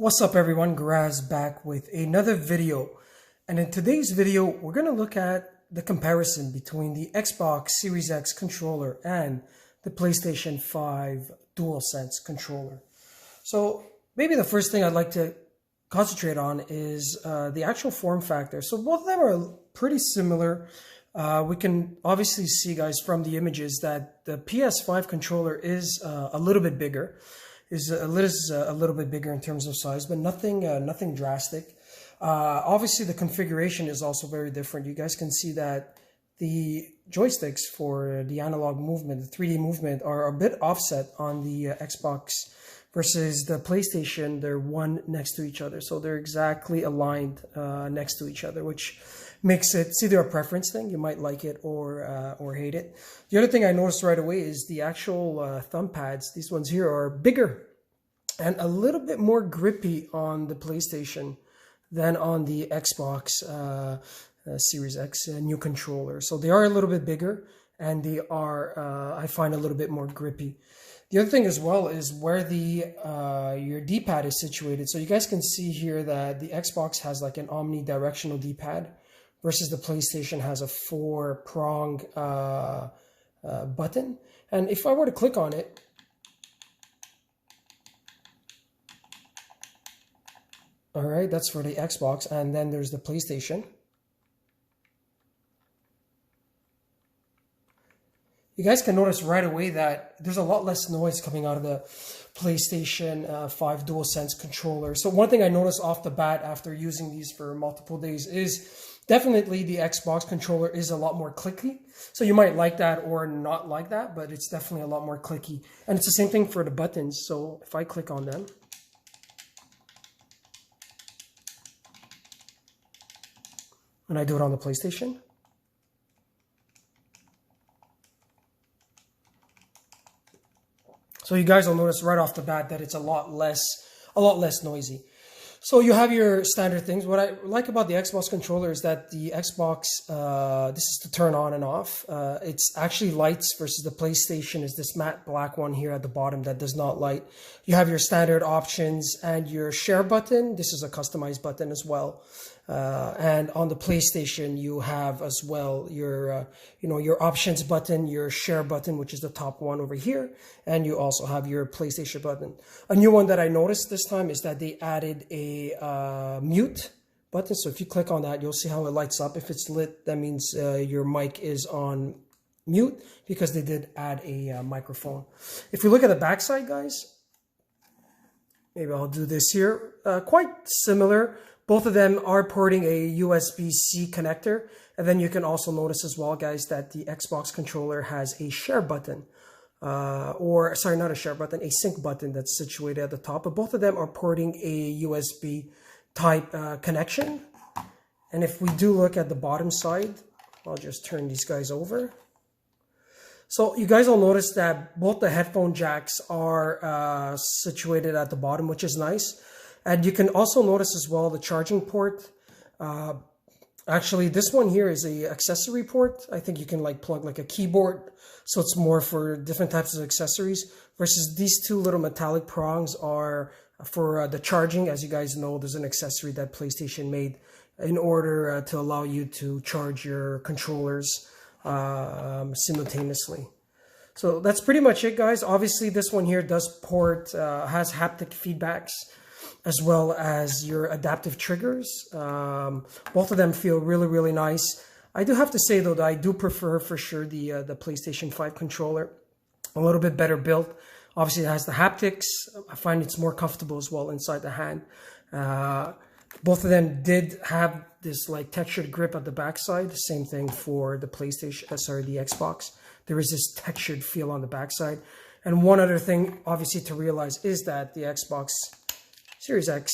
What's up everyone, Graz back with another video, and in today's video we're going to look at the comparison between the Xbox Series X controller and the PlayStation 5 DualSense controller. So maybe the first thing I'd like to concentrate on is the actual form factor. So both of them are pretty similar. We can obviously see, guys, from the images that the PS5 controller is a little bit bigger. Is a little bit bigger in terms of size, but nothing drastic. Obviously, the configuration is also very different. You guys can see that the joysticks for the analog movement, the 3D movement, are a bit offset on the Xbox versus the PlayStation. They're one next to each other, so they're exactly aligned next to each other, which makes it's either a preference thing. You might like it or hate it. The other thing I noticed right away is the actual thumb pads. These ones here are bigger and a little bit more grippy on the PlayStation than on the Xbox Series X new controller. So they are a little bit bigger and they are, I find, a little bit more grippy. The other thing as well is where the your D-pad is situated. So you guys can see here that the Xbox has like an omnidirectional D-pad, versus the PlayStation has a 4-prong button. And if I were to click on it, all right, that's for the Xbox, and then there's the PlayStation. You guys can notice right away that there's a lot less noise coming out of the PlayStation 5 DualSense controller. So one thing I noticed off the bat after using these for multiple days is definitely the Xbox controller is a lot more clicky. So you might like that or not like that, but it's definitely a lot more clicky. And it's the same thing for the buttons. So if I click on them, and I do it on the PlayStation, so you guys will notice right off the bat that it's a lot less noisy. So you have your standard things. What I like about the Xbox controller is that the Xbox, this is to turn on and off. It's actually lights versus the PlayStation is this matte black one here at the bottom that does not light. You have your standard options and your share button. This is a customized button as well. And on the PlayStation, you have as well your, your options button, your share button, which is the top one over here. And you also have your PlayStation button. A new one that I noticed this time is that they added a mute button. So if you click on that, you'll see how it lights up. If it's lit, that means your mic is on mute, because they did add a microphone. If we look at the backside, guys, maybe I'll do this here. Quite similar. Both of them are porting a USB-C connector. And then you can also notice as well, guys, that the Xbox controller has a share button. Sorry, not a share button, a sync button that's situated at the top. But both of them are porting a USB type connection. And if we do look at the bottom side, I'll just turn these guys over. So you guys will notice that both the headphone jacks are situated at the bottom, which is nice. And you can also notice as well the charging port. Actually, this one here is a accessory port. I think you can like plug like a keyboard. So it's more for different types of accessories, versus these two little metallic prongs are for the charging. As you guys know, there's an accessory that PlayStation made in order to allow you to charge your controllers simultaneously. So that's pretty much it, guys. Obviously, this one here does port, has haptic feedbacks, as well as your adaptive triggers. Both of them feel really, really nice. I do have to say, though, that I do prefer for sure the PlayStation 5 controller. A little bit better built. Obviously, it has the haptics. I find it's more comfortable as well inside the hand. Both of them did have this like textured grip at the backside. Same thing for the PlayStation, the Xbox. There is this textured feel on the backside. And one other thing, obviously, to realize is that the Xbox Series X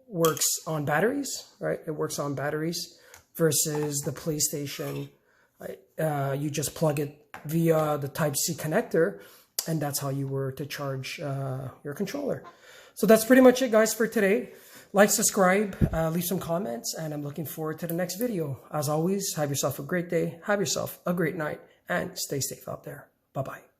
works on batteries, right? It works on batteries versus the PlayStation. You just plug it via the Type-C connector, and that's how you were to charge your controller. So that's pretty much it, guys, for today. Like, subscribe, leave some comments, and I'm looking forward to the next video. As always, have yourself a great day, have yourself a great night, and stay safe out there. Bye-bye.